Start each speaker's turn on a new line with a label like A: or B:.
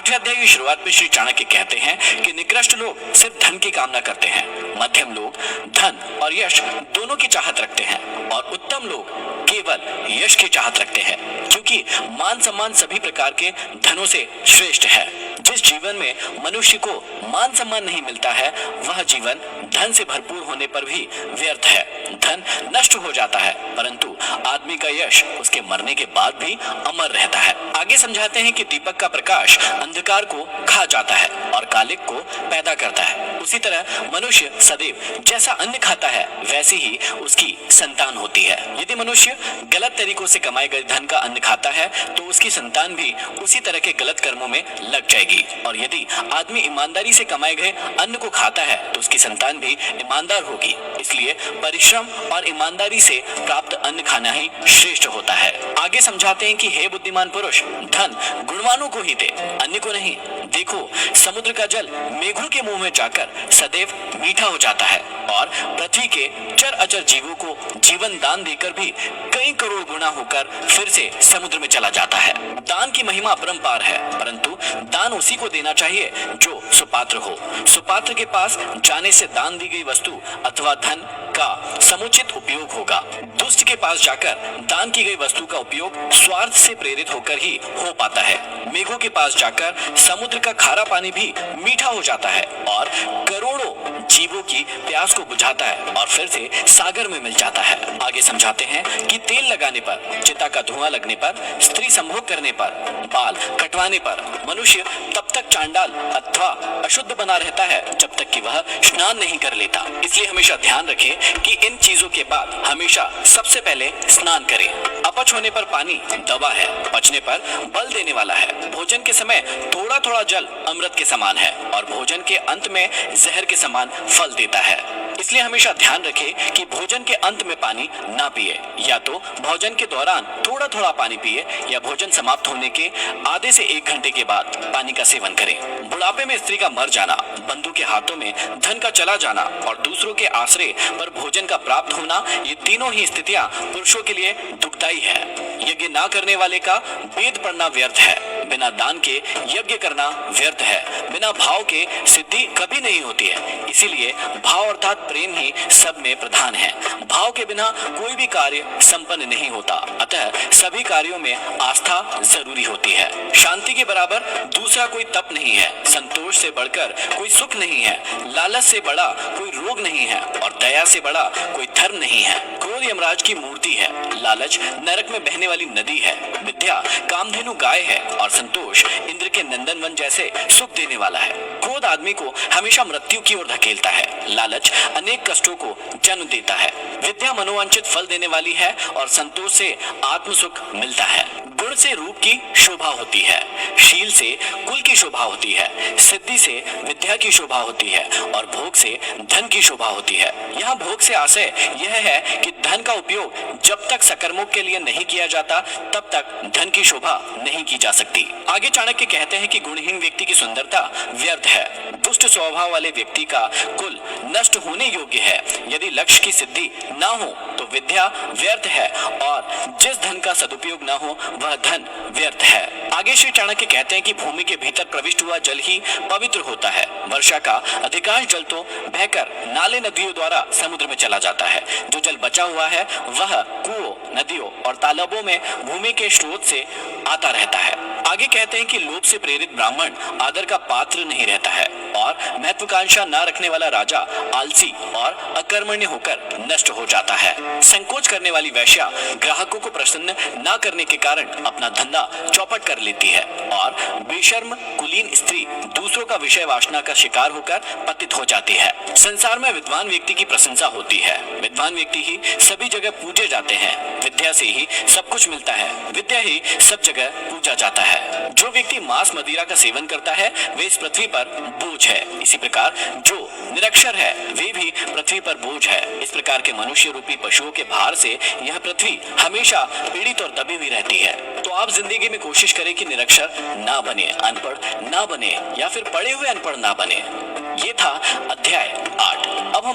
A: आठवें अध्याय की शुरुआत में श्री चाणक्य कहते हैं कि निकृष्ट लोग सिर्फ धन की कामना करते हैं, मध्यम लोग धन और यश दोनों की चाहत रखते हैं और उत्तम लोग केवल यश की चाहत रखते हैं, क्योंकि मान सम्मान सभी प्रकार के धनों से श्रेष्ठ है। जिस जीवन में मनुष्य को मान सम्मान नहीं मिलता है, वह जीवन धन से भरपूर होने पर भी व्यर्थ है। धन नष्ट हो जाता है, परंतु आदमी का यश उसके मरने के बाद भी अमर रहता है। आगे समझाते हैं कि दीपक का प्रकाश अंधकार को खा जाता है और कालिक को पैदा करता है। उसी तरह मनुष्य सदैव जैसा अन्न खाता है, वैसे ही उसकी संतान होती है। यदि मनुष्य गलत तरीकों से कमाए गए धन का अन्न खाता है, तो उसकी संतान भी उसी तरह के गलत कर्मों में लग जाएगी। और यदि आदमी ईमानदारी से कमाए गए अन्न को खाता है, तो उसकी संतान भी ईमानदार होगी। इसलिए परिश्रम और ईमानदारी से प्राप्त अन्न खाना ही श्रेष्ठ होता है। आगे समझाते हैं कि हे बुद्धिमान पुरुष, धन गुणवानों को ही दे, अन्य को नहीं। देखो, समुद्र का जल मेघों के मुंह में जाकर सदैव मीठा हो जाता है और पृथ्वी के चर अचर जीवों को जीवन दान देकर भी कई करोड़ गुना होकर फिर से समुद्र में चला जाता है। दान की महिमा अपरंपार है, परंतु दान उसी को देना चाहिए जो सुपात्र हो। सुपात्र के पास जाने से दान दी गई वस्तु अथवा धन का समुचित उपयोग होगा। दुष्ट के पास जाकर दान की गई वस्तु का उपयोग स्वार्थ से प्रेरित होकर ही हो पाता है। मेघों के पास जाकर समुद्र का खारा पानी भी मीठा हो जाता है और करोड़ों जीवों की प्यास को बुझाता है और फिर से सागर में मिल जाता है। आगे समझाते हैं कि तेल लगाने पर, चिता का धुआं लगने पर, स्त्री संभोग करने पर, बाल कटवाने पर मनुष्य तब तक चांडाल अथवा अशुद्ध बना रहता है जब तक कि वह स्नान नहीं कर लेता। इसलिए हमेशा ध्यान रखें कि इन चीजों के बाद हमेशा सबसे पहले स्नान करें। अपच होने पर पानी दवा है, पचने पर बल देने वाला है। भोजन के समय थोड़ा थोड़ा जल अमृत के समान है और भोजन के अंत में जहर के समान फल देता है। इसलिए हमेशा ध्यान रखें कि भोजन के अंत में पानी ना पिए, या तो भोजन के दौरान थोड़ा थोड़ा पानी पिए या भोजन समाप्त होने के आधे से 1 घंटे के बाद पानी का सेवन करें। बुढ़ापे में स्त्री का मर जाना, बंधु के हाथों में धन का चला जाना और दूसरों के आश्रय पर भोजन का प्राप्त होना, ये तीनों ही स्थितियां पुरुषों के लिए दुखदायी है। यज्ञ ना करने वाले का वेद पढ़ना व्यर्थ है, बिना दान के यज्ञ करना व्यर्थ है, बिना भाव के सिद्धि कभी नहीं होती है। इसीलिए भाव अर्थात प्रेम ही सब में प्रधान है। भाव के बिना कोई भी कार्य संपन्न नहीं होता, अतः सभी कार्यों में आस्था जरूरी होती है। शांति के बराबर दूसरा कोई तप नहीं है, संतोष से बढ़कर कोई सुख नहीं है, लालच से बड़ा कोई रोग नहीं है और दया से बड़ा कोई धर्म नहीं है। क्रोध यमराज की मूर्ति है, लालच नरक में बहने वाली नदी है, विद्या कामधेनु गाय है और संतोष इंद्र के नंदनवन जैसे सुख देने वाला है। क्रोध आदमी को हमेशा मृत्यु की ओर धकेलता है, लालच अनेक कष्टों को जन्म देता है, विद्या मनोवांछित फल देने वाली है और संतोष से आत्म सुख मिलता है। गुण से रूप की शोभा होती है, शील से कुल की शोभा होती है, सिद्धि से विद्या की शोभा होती है और भोग से धन की शोभा होती है। यहाँ भोग से आशय यह है कि धन का उपयोग जब तक सकर्मों के लिए नहीं किया जाता, तब तक धन की शोभा नहीं की जा सकती। आगे चाणक्य कहते हैं कि गुणहीन व्यक्ति की सुंदरता व्यर्थ है, दुष्ट स्वभाव वाले व्यक्ति का कुल नष्ट होने योग्य है। यदि लक्ष्य की सिद्धि न हो तो विद्या व्यर्थ है और जिस धन का सदुपयोग न हो वह धन व्यर्थ है। आगे श्री चाणक्य कहते हैं कि भूमि के भीतर प्रविष्ट हुआ जल ही पवित्र होता है। वर्षा का अधिकांश जल तो बहकर नाले नदियों द्वारा समुद्र में चला जाता है। जो जल बचा हुआ है वह कुओं, नदियों और तालाबों में भूमि के स्रोत से आता रहता है। आगे कहते हैं कि लोभ से प्रेरित ब्राह्मण आदर का पात्र नहीं रहता है और महत्वाकांक्षा न रखने वाला राजा आलसी और अकर्मण्य होकर नष्ट हो जाता है। संकोच करने वाली वेश्या ग्राहकों को प्रसन्न न करने के कारण अपना धंधा चौपट कर लेती है और बेशर्म कुलीन स्त्री दूसरों का विषय वासना का शिकार होकर पतित हो जाती है। संसार में विद्वान व्यक्ति की प्रशंसा होती है, विद्वान व्यक्ति ही सभी जगह पूजे जाते हैं, विद्या से ही सब कुछ मिलता है, विद्या ही सब जगह पूजा जाता है। जो व्यक्ति मांस मदिरा का सेवन करता है वे इस पृथ्वी पर बोझ है। इसी प्रकार जो निरक्षर है वे भी पृथ्वी पर बोझ है। इस प्रकार के मनुष्य रूपी पशुओं के भार से यह पृथ्वी हमेशा पीड़ित और दबी हुई रहती है। तो आप जिंदगी में कोशिश करें कि निरक्षर ना बने, अनपढ़ ना बने या फिर पढ़े हुए अनपढ़ ना बने। ये था अध्याय 8। अब हम